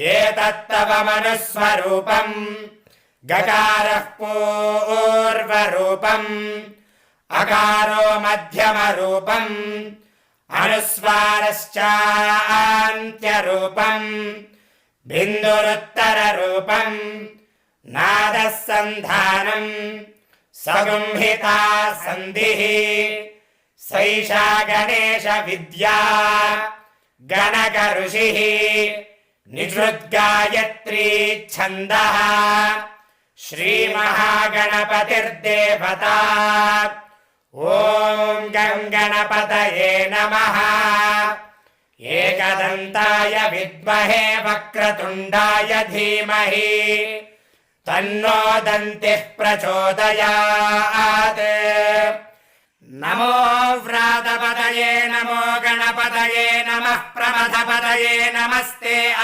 एतत्तव मनुस्वरूपम् गकारः पूर्वरूपम् अकारो मध्यमरूपम् अनुस्वारश्चान्त्यरूपम् बिन्दुरुत्तररूपम् नादः सन्धानम् सगुंहिता सन्धिः सैषा गणेश विद्या गणक ऋषिः निजृद्गायत्री छन्दः श्रीमहागणपतिर्देवता ॐ गं गणपतये नमः एकदन्ताय विद्महे वक्रतुण्डाय धीमहि तन्नो दन्तिः प्रचोदयात् नमो व्रातपतये नमो गणपतये नमः प्रमथपतये नमस्ते।